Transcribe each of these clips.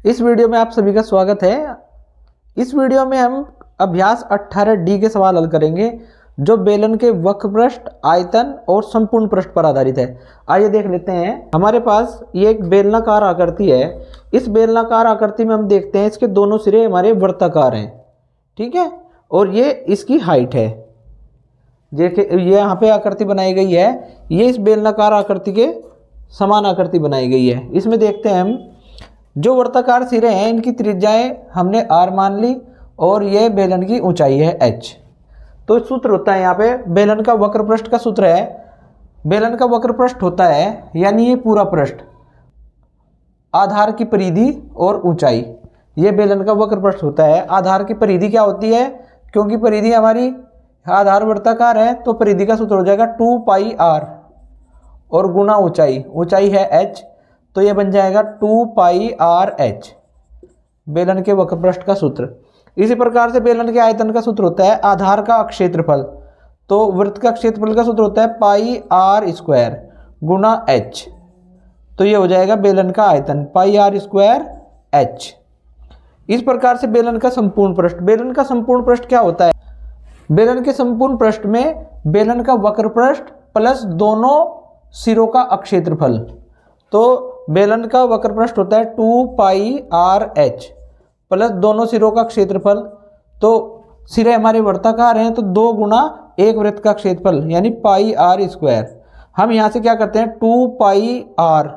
इस वीडियो में आप सभी का स्वागत है। इस वीडियो में हम अभ्यास 18D के सवाल हल करेंगे जो बेलन के वक्र पृष्ठ, आयतन और संपूर्ण पृष्ठ पर आधारित है। आइए देख लेते हैं। हमारे पास ये एक बेलनाकार आकृति है। इस बेलनाकार आकृति में हम देखते हैं इसके दोनों सिरे हमारे वृत्ताकार हैं, ठीक है, और ये इसकी हाइट है। देखिए ये यहाँ पे आकृति बनाई गई है, ये इस बेलनाकार आकृति के समान आकृति बनाई गई है। इसमें देखते हैं हम जो वृत्ताकार सिरे हैं इनकी त्रिज्याएं हमने r मान ली और ये बेलन की ऊंचाई है h। तो सूत्र होता है यहाँ पे बेलन का वक्र पृष्ठ का सूत्र है। बेलन का वक्र पृष्ठ होता है यानी ये पूरा पृष्ठ, आधार की परिधि और ऊंचाई, ये बेलन का वक्र पृष्ठ होता है। आधार की परिधि क्या होती है, क्योंकि परिधि हमारी आधार वृत्ताकार है तो परिधि का सूत्र हो जाएगा 2πr और गुना ऊंचाई, ऊंचाई है h, तो ये बन जाएगा 2πrh, बेलन के वक्र पृष्ठ का सूत्र। इसी प्रकार से बेलन के आयतन का सूत्र होता है आधार का क्षेत्रफल, तो वृत्त का क्षेत्रफल का सूत्र होता है πr² गुना h, तो ये हो जाएगा बेलन का आयतन πr²h। इस प्रकार से बेलन का संपूर्ण पृष्ठ, बेलन का संपूर्ण पृष्ठ क्या होता है, बेलन के संपूर्ण पृष्ठ में बेलन का वक्र पृष्ठ प्लस दोनों सिरों का क्षेत्रफल, तो बेलन का वक्र पृष्ठ होता है 2πrh प्लस दोनों सिरों का क्षेत्रफल, तो सिरे हमारे वृत्ताकार हैं तो 2 गुना एक वृत्त का क्षेत्रफल यानी πr²। हम यहाँ से क्या करते हैं 2πr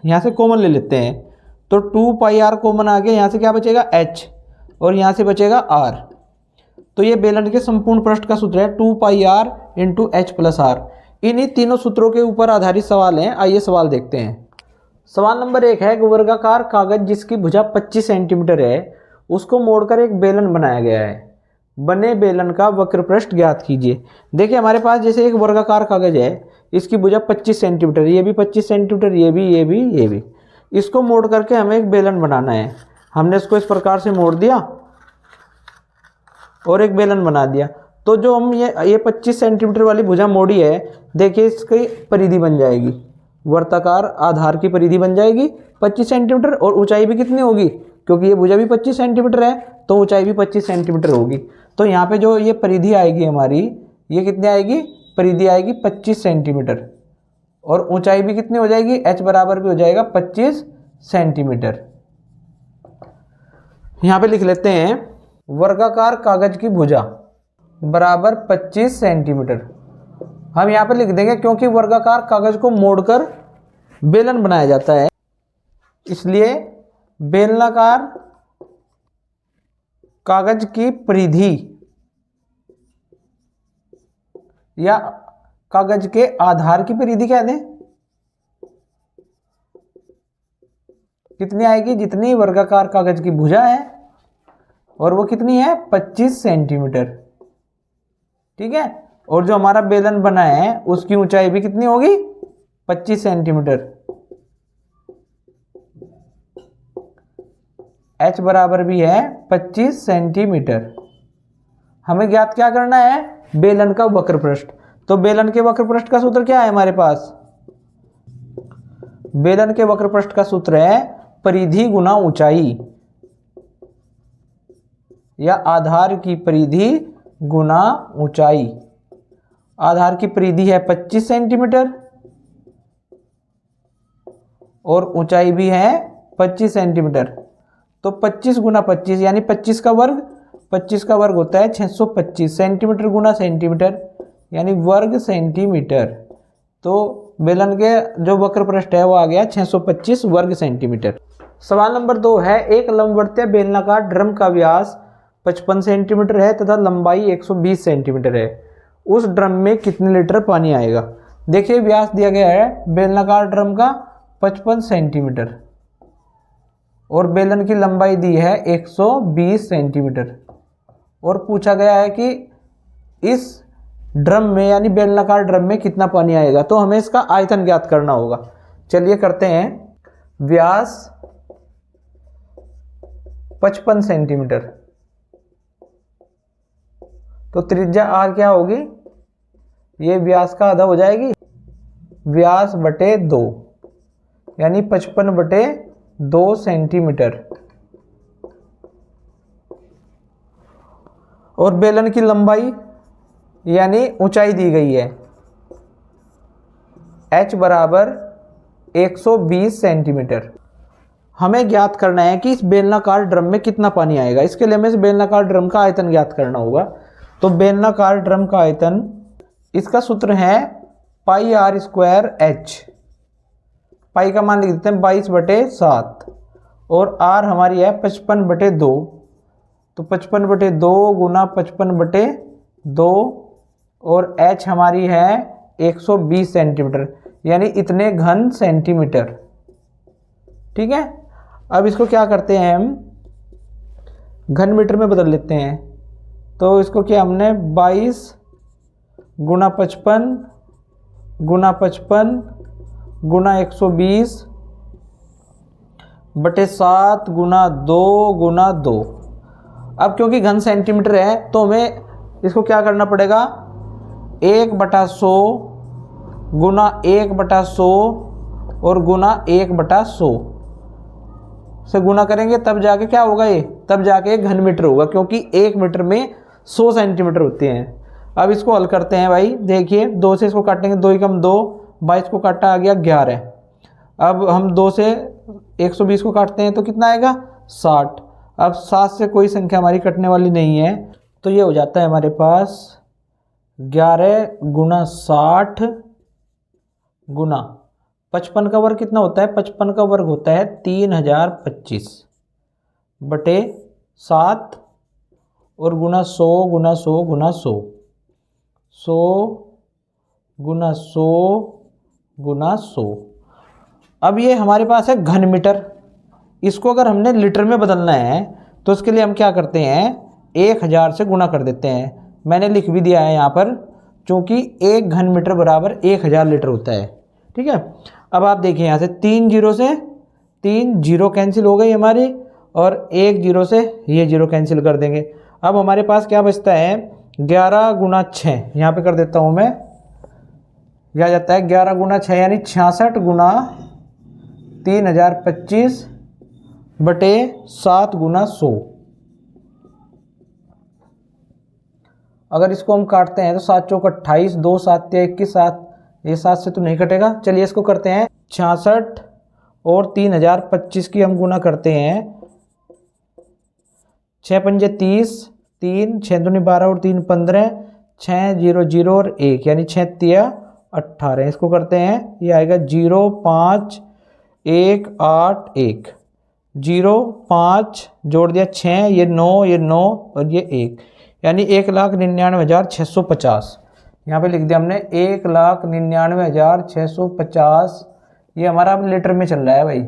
यहाँ से कॉमन ले लेते हैं, तो 2πr कॉमन आ गया, यहाँ से क्या बचेगा h और यहाँ से बचेगा r, तो ये बेलन के संपूर्ण पृष्ठ का सूत्र है 2πr × h + r। इन्हीं तीनों सूत्रों के ऊपर आधारित सवाल हैं। आइए सवाल देखते हैं। सवाल नंबर 1 है कि वर्गाकार कागज जिसकी भुजा 25 सेंटीमीटर है उसको मोड़कर एक बेलन बनाया गया है, बने बेलन का वक्र पृष्ठ ज्ञात कीजिए। देखिए हमारे पास जैसे एक वर्गाकार कागज है, इसकी भुजा 25 सेंटीमीटर, ये भी 25 सेंटीमीटर, ये भी, इसको मोड़ करके हमें एक बेलन बनाना है। हमने इसको इस प्रकार से मोड़ दिया और एक बेलन बना दिया, तो जो हम ये 25 सेंटीमीटर वाली भुजा मोड़ी है, देखिए इसकी परिधि बन जाएगी, वर्ताकार आधार की परिधि बन जाएगी 25 सेंटीमीटर और ऊंचाई भी कितनी होगी, क्योंकि ये भुजा भी 25 सेंटीमीटर है तो ऊंचाई भी 25 सेंटीमीटर होगी। तो यहाँ पे जो ये परिधि आएगी हमारी, ये कितनी आएगी, परिधि आएगी 25 सेंटीमीटर और ऊंचाई भी कितनी हो जाएगी, h बराबर भी हो जाएगा 25 सेंटीमीटर। यहाँ पे लिख लेते हैं वर्गाकार कागज की भुजा बराबर 25 सेंटीमीटर। हम यहाँ पे लिख देंगे क्योंकि वर्गाकार कागज को मोड़कर बेलन बनाया जाता है, इसलिए बेलनाकार कागज की परिधि या कागज के आधार की परिधि कह दें, कितनी आएगी, जितनी वर्गाकार कागज की भुजा है और वो कितनी है 25 सेंटीमीटर, ठीक है, और जो हमारा बेलन बना है उसकी ऊंचाई भी कितनी होगी 25 सेंटीमीटर। h बराबर भी है 25 सेंटीमीटर। हमें ज्ञात क्या करना है, बेलन का वक्र पृष्ठ, तो बेलन के वक्र पृष्ठ का सूत्र क्या है हमारे पास, बेलन के वक्र पृष्ठ का सूत्र है परिधि गुना ऊंचाई या आधार की परिधि गुना ऊंचाई। आधार की परिधि है 25 सेंटीमीटर और ऊंचाई भी है 25 सेंटीमीटर, तो 25 गुना 25 यानी 25 का वर्ग, 25 का वर्ग होता है 625 सेंटीमीटर गुना सेंटीमीटर यानी वर्ग सेंटीमीटर, तो बेलन के जो वक्र पृष्ठ है वो आ गया 625 वर्ग सेंटीमीटर। सवाल नंबर 2 है एक लंबवर्तीय बेलनाकार ड्रम का व्यास 55 सेंटीमीटर है तथा लंबाई 120 सेंटीमीटर है, उस ड्रम में कितने लीटर पानी आएगा। देखिए व्यास दिया गया है बेलनाकार ड्रम का 55 सेंटीमीटर और बेलन की लंबाई दी है 120 सेंटीमीटर और पूछा गया है कि इस ड्रम में यानी बेलनाकार ड्रम में कितना पानी आएगा, तो हमें इसका आयतन ज्ञात करना होगा। चलिए करते हैं। व्यास 55 सेंटीमीटर, तो त्रिज्या r क्या होगी, ये व्यास का आधा हो जाएगी, व्यास बटे 2 यानी 55 बटे 2 सेंटीमीटर। और बेलन की लंबाई यानी ऊंचाई दी गई है h बराबर 120 सेंटीमीटर। हमें ज्ञात करना है कि इस बेलनाकार ड्रम में कितना पानी आएगा। इसके लिए हमें इस बेलनाकार ड्रम का आयतन ज्ञात करना होगा। तो बेलनाकार ड्रम का आयतन, इसका सूत्र है पाई आर स्क्वायर एच। पाई का मान लिख देते हैं 22/7 और आर हमारी है 55/2। तो 55/2 गुना 55/2 और एच हमारी है 120 सेंटीमीटर, यानी इतने घन सेंटीमीटर। ठीक है, अब इसको क्या करते हैं हम घन मीटर में बदल लेते हैं। तो इसको क्या हमने 22 गुना 55 गुना 55 गुना 120 बटे 7 गुना 2 गुना 2। अब क्योंकि घन सेंटीमीटर है तो हमें इसको क्या करना पड़ेगा, 1/100 गुना 1/100 और गुना 1/100 से गुना करेंगे, तब जाके क्या होगा, ये तब जाके घन मीटर होगा, क्योंकि 1 मीटर में 100 सेंटीमीटर होते हैं। अब इसको हल करते हैं भाई। देखिए 2 से इसको काटेंगे, 2 एकम 2, 22 को काटा आ गया 11। अब हम 2 से 120 को काटते हैं तो कितना आएगा 60। अब 7 से कोई संख्या हमारी कटने वाली नहीं है, तो ये हो जाता है हमारे पास 11 गुना 60 गुना 55 का वर्ग कितना होता है, 55 का वर्ग होता है 3025 बटे 7 और गुना 100 गुना 100 गुना 100, 100 गुना 100 गुना 100। अब ये हमारे पास है घन मीटर। इसको अगर हमने लीटर में बदलना है तो उसके लिए हम क्या करते हैं, 1000 से गुना कर देते हैं। मैंने लिख भी दिया है यहाँ पर, क्योंकि 1 घन मीटर बराबर 1000 लीटर होता है। ठीक है, अब आप देखिए यहाँ से 3 जीरो से 3 जीरो कैंसिल हो गई हमारी, और 1 जीरो से ये जीरो कैंसिल कर देंगे। अब हमारे पास क्या बचता है, 11 गुना 6, यहाँ पे कर देता हूँ मैं, यह आ जाता है 11 गुना 6 यानी 66 गुना 3025 बटे 7 गुना 100। अगर इसको हम काटते हैं तो 7 चौक 28, 2 7 21, 7 ये 7 से तो नहीं कटेगा। चलिए इसको करते हैं 66 और 3025 की हम गुना करते हैं। 6 पंजे 30, 3 6 दूनी 12 और 3 15, 6 0 0 और 1 यानी 6 तिया 18। इसको करते हैं, ये आएगा 0 5 1 8 1, 0 5 जोड़ दिया 6, ये 9 और ये 1 यानी 1,99,650। यहाँ पे लिख दिया हमने 1,99,650। ये हमारा अब लीटर में चल रहा है भाई,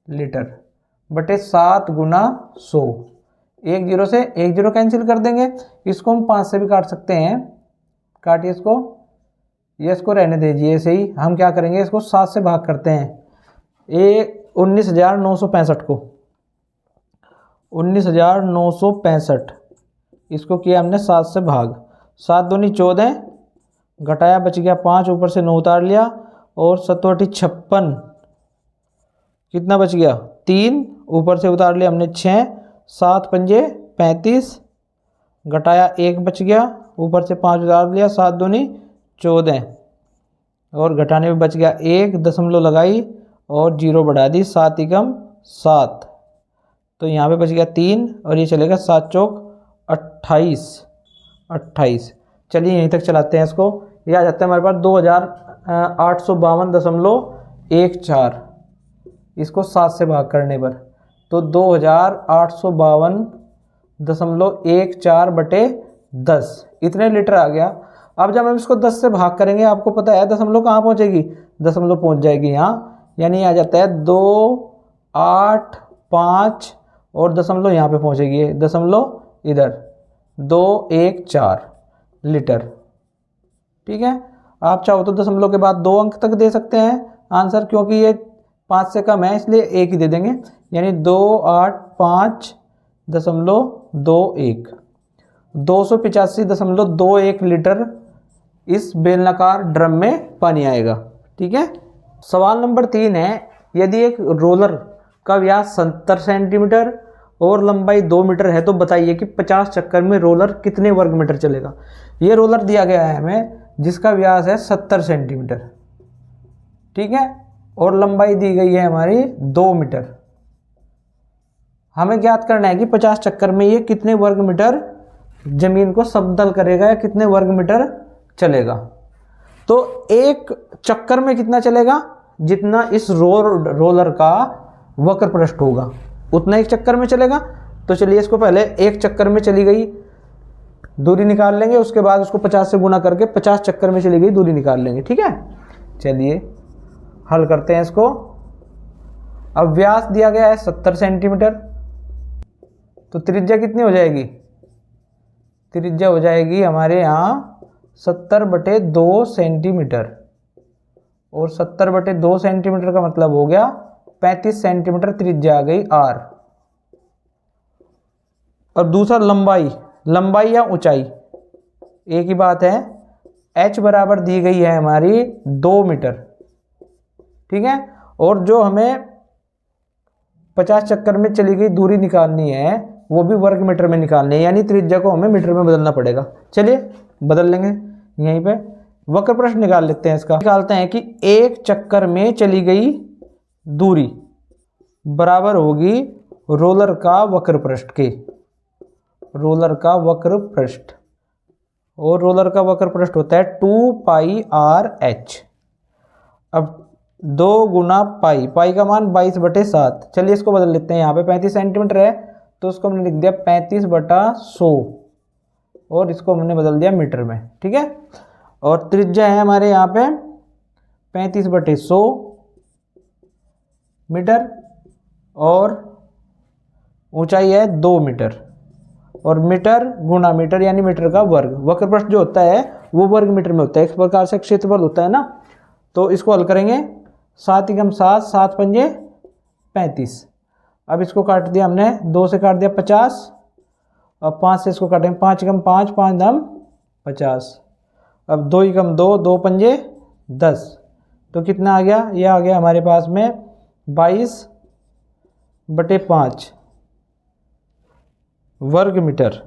लीटर बटे 7 गुना 100। 1 जीरो से 1 जीरो कैंसिल कर देंगे। इसको हम 5 से भी काट सकते हैं, काटिए इसको, ये इसको रहने दीजिए ऐसे ही। हम क्या करेंगे, इसको 7 से भाग करते हैं। 19,965 को 19,965 इसको किया हमने 7 से भाग। 7 दूनी 14, घटाया बच गया 5, ऊपर से 9 उतार लिया, और 7 56 कितना बच गया 3, ऊपर से उतार लिया हमने 6, 7 पंजे 35, घटाया 1 बच गया, ऊपर से 5 उतार लिया, 7 दूनी 14 और घटाने में बच गया 1, दशमलव लगाई और 0 बढ़ा दी, 7 एकम 7, तो यहाँ पे बच गया 3 और ये चलेगा 7 चौक 28। चलिए यहीं तक चलाते हैं इसको। ये आ जाता है हमारे पास 2852.14। इसको 7 से भाग करने पर तो 2852.14 बटे 10 इतने लीटर आ गया। अब जब हम इसको 10 से भाग करेंगे, आपको पता है दशमलव कहाँ पहुँचेगी, दशमलव पहुँच जाएगी यहाँ, यानी आ जाता है 2 8 5 और दशमलव यहाँ पे पहुँचेगी, दशमलव इधर 2 1 4 लीटर। ठीक है, आप चाहो तो दशमलव के बाद 2 अंक तक दे सकते हैं आंसर, क्योंकि ये 5 से कम है इसलिए 1 ही दे देंगे, यानी 285.21 285.21 लीटर इस बेलनाकार ड्रम में पानी आएगा। ठीक है, सवाल नंबर 3 है, यदि एक रोलर का व्यास 70 सेंटीमीटर और लंबाई 2 मीटर है तो बताइए कि 50 चक्कर में रोलर कितने वर्ग मीटर चलेगा। ये रोलर दिया गया है हमें जिसका व्यास है 70 सेंटीमीटर, ठीक है, और लंबाई दी गई है हमारी 2 मीटर। हमें ज्ञात करना है कि 50 चक्कर में ये कितने वर्ग मीटर जमीन को समतल करेगा या कितने वर्ग मीटर चलेगा। तो एक चक्कर में कितना चलेगा, जितना इस रोलर का वक्र पृष्ठ होगा उतना एक चक्कर में चलेगा। तो चलिए इसको पहले एक चक्कर में चली गई दूरी निकाल लेंगे, उसके बाद उसको 50 से गुना करके 50 चक्कर में चली गई दूरी निकाल लेंगे, ठीक है। चलिए हल करते हैं इसको। अब व्यास दिया गया है 70 सेंटीमीटर, तो त्रिज्या कितनी हो जाएगी, त्रिज्या हो जाएगी हमारे यहाँ 70/2 सेंटीमीटर, और 70/2 सेंटीमीटर का मतलब हो गया 35 सेंटीमीटर त्रिज्या आ गई R। और दूसरा लंबाई या ऊंचाई एक ही बात है, h बराबर दी गई है हमारी 2 मीटर, ठीक है। और जो हमें 50 चक्कर में चली गई दूरी निकालनी है वो भी वर्ग मीटर में निकालनी है, यानी त्रिज्या को हमें मीटर में बदलना पड़ेगा। चलिए बदल लेंगे, यहीं पे वक्र पृष्ठ निकाल लेते हैं। इसका निकालते हैं कि एक चक्कर में चली गई दूरी बराबर होगी रोलर का वक्र पृष्ठ के, रोलर का वक्र पृष्ठ, और रोलर का वक्र पृष्ठ होता है 2πr/h। अब 2 गुना पाई, पाई का मान 22/7। चलिए इसको बदल लेते हैं, यहाँ पे 35 सेंटीमीटर है तो उसको हमने लिख दिया 35/100, और इसको हमने बदल दिया मीटर में, ठीक है। और त्रिज्या है हमारे यहाँ पे 35/100 मीटर, और ऊंचाई है 2 मीटर, और मीटर गुना मीटर यानी मीटर का वर्ग। वक्र पृष्ठ जो होता है वो वर्ग मीटर में होता है, इस प्रकार से क्षेत्रफल होता है ना। तो इसको हल करेंगे, 7 × 7, 7 पंजे 35। अब इसको काट दिया हमने, 2 से काट दिया 50, अब 5 से इसको काटेंगे, 5 × 5, 5 दम 50। अब 2 × 2, 2 पंजे 10, तो कितना आ गया, ये आ गया हमारे पास में 22/5 वर्ग मीटर।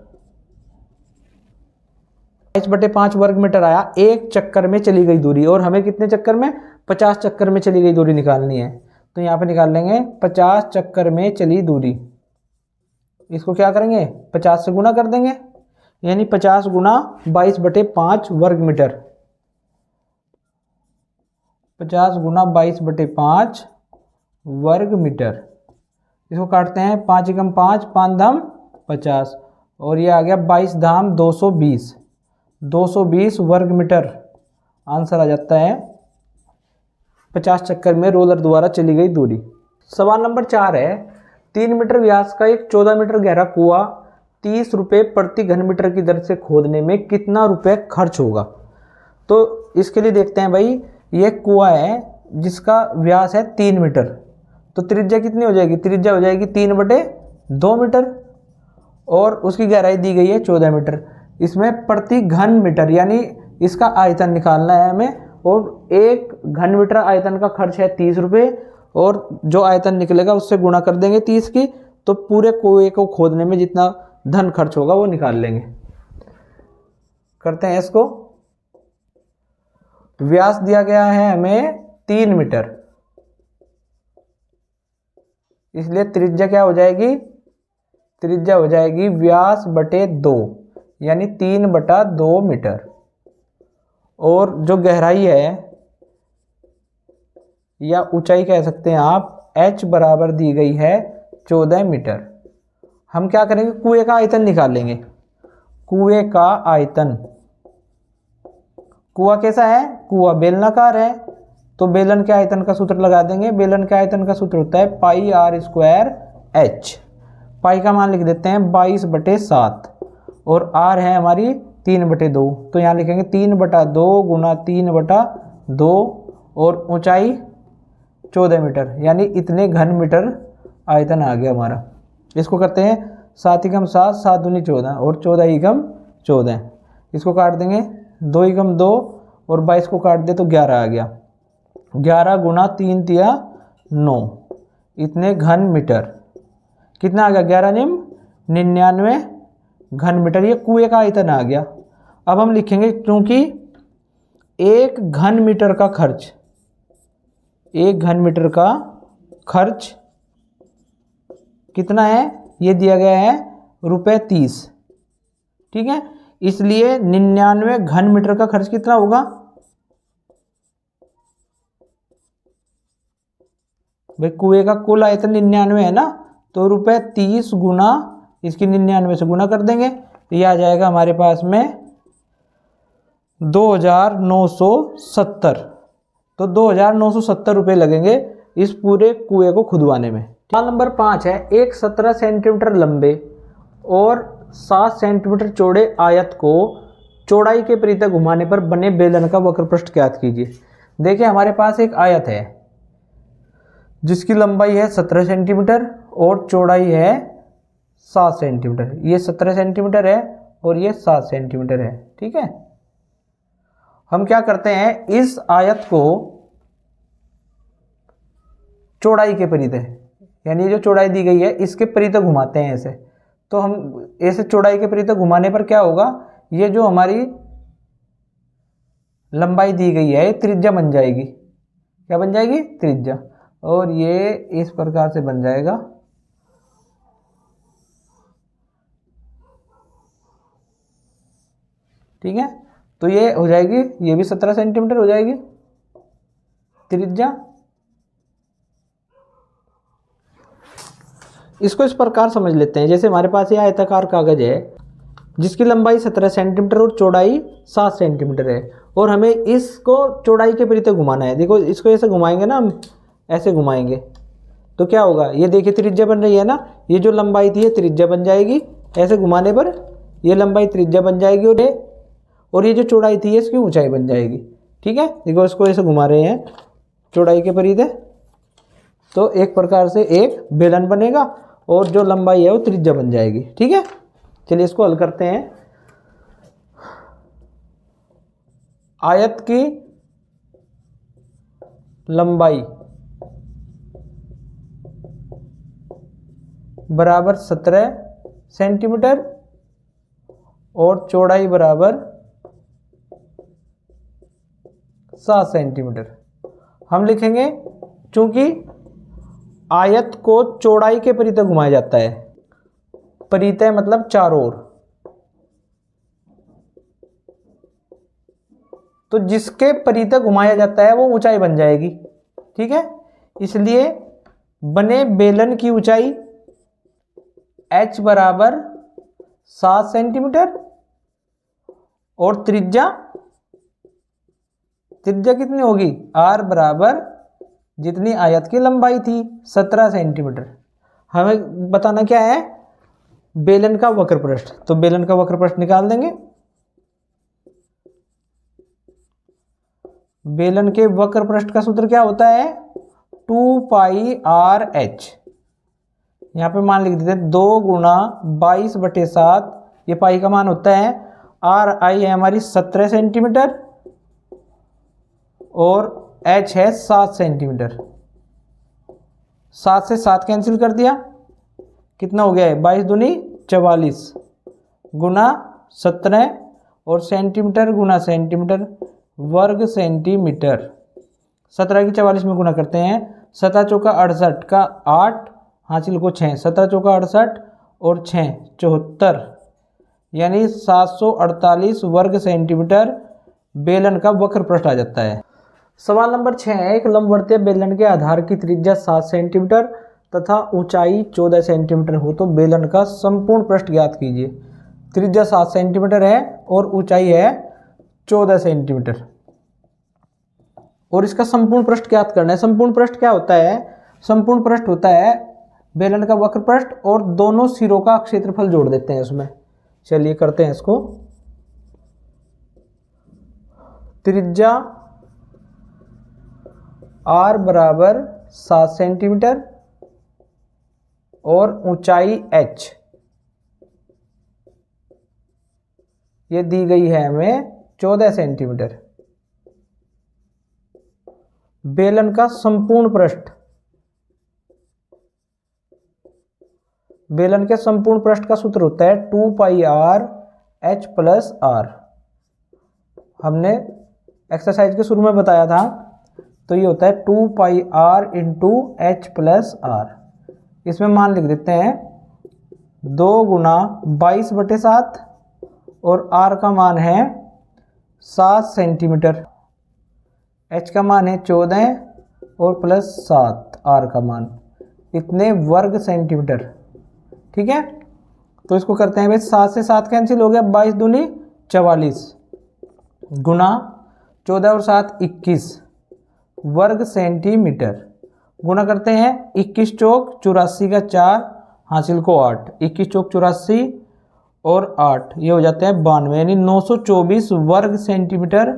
22/5 वर्ग मीटर आया एक चक्कर में चली गई दूरी, और हमें कितने चक्कर में, 50 चक्कर में चली गई दूरी निकालनी है। तो यहाँ पे निकाल लेंगे 50 चक्कर में चली दूरी, इसको क्या करेंगे 50 से गुना कर देंगे, यानी 50 गुना 22/5 वर्ग मीटर, 50 गुना 22/5 वर्ग मीटर। इसको काटते हैं, 5 × 5, 5 दम 50, और ये आ गया 22 धाम 220, 220 वर्ग मीटर आंसर आ जाता है 50 चक्कर में रोलर द्वारा चली गई दूरी। सवाल नंबर 4 है, 3 मीटर व्यास का एक 14 मीटर गहरा कुआं 30 रुपये प्रति घन मीटर की दर से खोदने में कितना रुपए खर्च होगा। तो इसके लिए देखते हैं भाई, ये कुआं है जिसका व्यास है 3 मीटर, तो त्रिज्या कितनी हो जाएगी, त्रिज्या हो जाएगी 3/2 मीटर, और उसकी गहराई दी गई है 14 मीटर। इसमें प्रति घन मीटर यानी इसका आयतन निकालना है हमें, और 1 घन मीटर आयतन का खर्च है 30 रुपये, और जो आयतन निकलेगा उससे गुणा कर देंगे 30 की, तो पूरे कुएं को खोदने में जितना धन खर्च होगा वो निकाल लेंगे। करते हैं इसको। व्यास दिया गया है हमें 3 मीटर, इसलिए त्रिज्या क्या हो जाएगी, त्रिज्या हो जाएगी व्यास बटे 2 यानी 3/2 मीटर, और जो गहराई है या ऊंचाई कह सकते हैं आप, h बराबर दी गई है 14 मीटर। हम क्या करेंगे, कुएं का आयतन निकालेंगे। कुएं का आयतन, कुआं कैसा है, कुआं बेलनाकार है, तो बेलन के आयतन का सूत्र लगा देंगे। बेलन के आयतन का सूत्र होता है πr²h। पाई का मान लिख देते हैं 22/7, और r है हमारी 3/2, तो यहाँ लिखेंगे 3/2 गुना 3/2, और ऊंचाई 14 मीटर यानी इतने घन मीटर आयतन आ गया हमारा। इसको करते हैं 7 × 7, 7 दूनी 14, और 14 × 14, इसको काट देंगे 2 × 2, और 22 को काट दे तो 11 आ गया। 11 गुना 3 तिया 9 इतने घन मीटर। कितना आ गया? 1199 घन मीटर। ये कुएं का आयतन आ गया। अब हम लिखेंगे क्योंकि एक घन मीटर का खर्च, एक घन मीटर का खर्च कितना है? ये दिया गया है ₹30। ठीक है, इसलिए 99 घन मीटर का खर्च कितना होगा? भाई कुएं का कुल आयतन 99 है ना, तो ₹30 गुना इसकी 99 से गुना कर देंगे, तो ये आ जाएगा हमारे पास में 2970। तो 2970 रुपये लगेंगे इस पूरे कुएं को खुदवाने में। सवाल नंबर 5 है, एक 17 सेंटीमीटर लंबे और 7 सेंटीमीटर चौड़े आयत को चौड़ाई के परितः घुमाने पर बने बेलन का वक्र पृष्ठ ज्ञात कीजिए। देखिए हमारे पास एक आयत है जिसकी लंबाई है 17 सेंटीमीटर और चौड़ाई है 7 सेंटीमीटर। ये 17 सेंटीमीटर है और ये 7 सेंटीमीटर है। ठीक है, हम क्या करते हैं, इस आयत को चौड़ाई के परितः, यानी जो चौड़ाई दी गई है इसके परितः घुमाते हैं ऐसे। तो हम ऐसे चौड़ाई के परितः घुमाने पर क्या होगा, ये जो हमारी लंबाई दी गई है त्रिज्या बन जाएगी। क्या बन जाएगी? त्रिज्या। और ये इस प्रकार से बन जाएगा। ठीक है, तो ये हो जाएगी, ये भी 17 सेंटीमीटर हो जाएगी त्रिज्या। इसको इस प्रकार समझ लेते हैं, जैसे हमारे पास ये आयताकार कागज है जिसकी लंबाई 17 सेंटीमीटर और चौड़ाई 7 सेंटीमीटर है, और हमें इसको चौड़ाई के परितः घुमाना है। देखो इसको ऐसे घुमाएंगे ना, हम ऐसे घुमाएंगे तो क्या होगा, ये देखिए त्रिज्या बन रही है ना, ये जो लंबाई थी ये त्रिज्या बन जाएगी। ऐसे घुमाने पर ये लंबाई त्रिज्या बन जाएगी और ये जो चौड़ाई थी इसकी ऊंचाई बन जाएगी। ठीक है, देखो इसको ऐसे घुमा रहे हैं चौड़ाई के परितः, तो एक प्रकार से एक बेलन बनेगा और जो लंबाई है वो त्रिज्या बन जाएगी। ठीक है, चलिए इसको हल करते हैं। आयत की लंबाई बराबर 17 सेंटीमीटर और चौड़ाई बराबर 7 सेंटीमीटर। हम लिखेंगे चूंकि आयत को चौड़ाई के परितः घुमाया जाता है, परितः मतलब चारों ओर, तो जिसके परितः घुमाया जाता है वो ऊंचाई बन जाएगी। ठीक है, इसलिए बने बेलन की ऊंचाई h बराबर 7 सेंटीमीटर और त्रिज्या कितनी होगी, r बराबर जितनी आयत की लंबाई थी 17 सेंटीमीटर। हमें बताना क्या है, बेलन का वक्र पृष्ठ। तो बेलन का वक्र पृष्ठ निकाल देंगे। बेलन के वक्र पृष्ठ का सूत्र क्या होता है, 2πr/h। यहाँ पे मान लिख देते 2 गुणा 22/7, ये पाई का मान होता है। RI है हमारी 17 सेंटीमीटर और h है 7 सेंटीमीटर। 7 से 7 कैंसिल कर दिया, कितना हो गया है, 22 दूनी 44 गुना 17 और सेंटीमीटर गुना सेंटीमीटर वर्ग सेंटीमीटर। 17 की 44 में गुना करते हैं, 7 चौका 68 का 8 हासिल को 6, 17 चौका 68 और 6 74, यानी 748 वर्ग सेंटीमीटर बेलन का वक्र पृष्ठ आ जाता है। सवाल नंबर 6 है, एक लंबवर्तीय बेलन के आधार की त्रिज्या 7 सेंटीमीटर तथा ऊंचाई 14 सेंटीमीटर हो तो बेलन का संपूर्ण पृष्ठ ज्ञात कीजिए। त्रिज्या 7 सेंटीमीटर है और ऊंचाई है 14 सेंटीमीटर और इसका संपूर्ण पृष्ठ ज्ञात करना है। संपूर्ण पृष्ठ क्या होता है, संपूर्ण पृष्ठ होता है बेलन का वक्र पृष्ठ और दोनों सिरों का क्षेत्रफल जोड़ देते हैं उसमें। चलिए करते हैं इसको। त्रिज्या r बराबर 7 सेंटीमीटर और ऊंचाई h ये दी गई है हमें 14 सेंटीमीटर। बेलन का संपूर्ण पृष्ठ बेलन के संपूर्ण पृष्ठ का सूत्र होता है 2 pi R H plus are. हमने एक्सरसाइज के शुरू में बताया था, तो ये होता है 2 pi r into h plus r. इसमें मान लिख देते हैं 2 गुना 22/7 और आर का मान है 7 सेंटीमीटर, एच का मान है 14 और प्लस 7 आर का मान, इतने वर्ग सेंटीमीटर। ठीक है, तो इसको करते हैं भाई, 7 से 7 कैंसिल हो गया, 22 दूनी 44 गुना 14 और 7 21 वर्ग सेंटीमीटर, गुना करते हैं 21 चौक 84 का 4 हासिल को 8, 21 चौक 84 और 8 ये हो जाते हैं 92, यानी 924 वर्ग सेंटीमीटर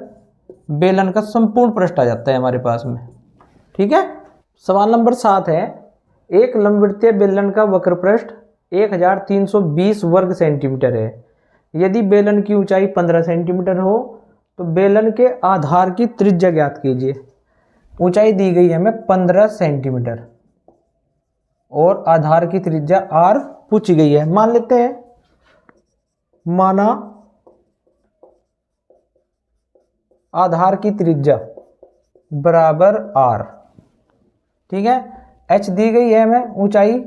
बेलन का संपूर्ण पृष्ठ आ जाता है हमारे पास में। ठीक है, सवाल नंबर 7 है, एक लंबवृत्तीय बेलन का वक्र पृष्ठ 1320 वर्ग सेंटीमीटर है। यदि बेलन की ऊंचाई 15 सेंटीमीटर हो तो बेलन के आधार की त्रिज्या ज्ञात कीजिए। ऊंचाई दी गई है हमें 15 सेंटीमीटर और आधार की त्रिज्या r पूछी गई है। मान लेते हैं, माना आधार की त्रिज्या बराबर r। ठीक है, h दी गई है हमें ऊंचाई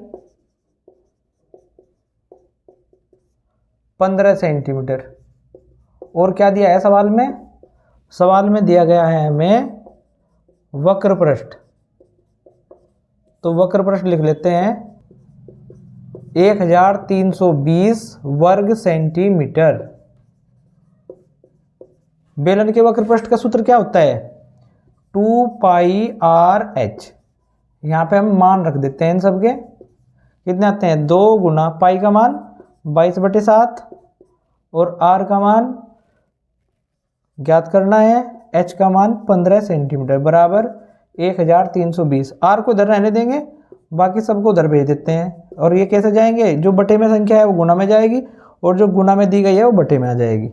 15 सेंटीमीटर और क्या दिया है सवाल में? सवाल में दिया गया है हमें वक्र पृष्ठ। तो वक्र पृष्ठ लिख लेते हैं 1320 वर्ग सेंटीमीटर। बेलन के वक्र पृष्ठ का सूत्र क्या होता है? 2 पाई आर एच। यहाँ पे हम मान रख देते हैं इन सबके, कितने आते हैं? 2 गुना पाई का मान 22/7 और आर का मान ज्ञात करना है, एच का मान 15 सेंटीमीटर बराबर 1320। आर को इधर रहने देंगे, बाकी सबको उधर भेज देते हैं। और ये कैसे जाएंगे? जो बटे में संख्या है वो गुना में जाएगी और जो गुना में दी गई है वो बटे में आ जाएगी।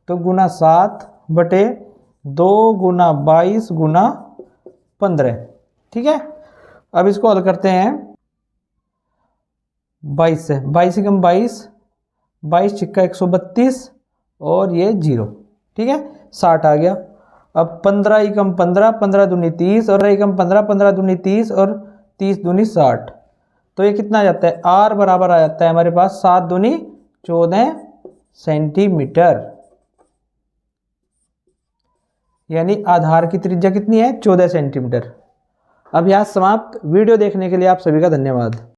तो गुना 7/2 गुना 22 गुना 15। ठीक है, अब इसको हल करते हैं 22 से। 22 एकम 22, 22 छिक्का 132 और ये 0। ठीक है, 60 आ गया। अब 15 एकम 15, 15 दूनी 30 और एकम 15, 15 दूनी 30 और 30 दूनी 60। तो ये कितना आ जाता है? आर बराबर आ जाता है हमारे पास 7 दूनी 14 सेंटीमीटर। यानी आधार की त्रिज्या कितनी है? 14 सेंटीमीटर। अभ्यास समाप्त। वीडियो देखने के लिए आप सभी का धन्यवाद।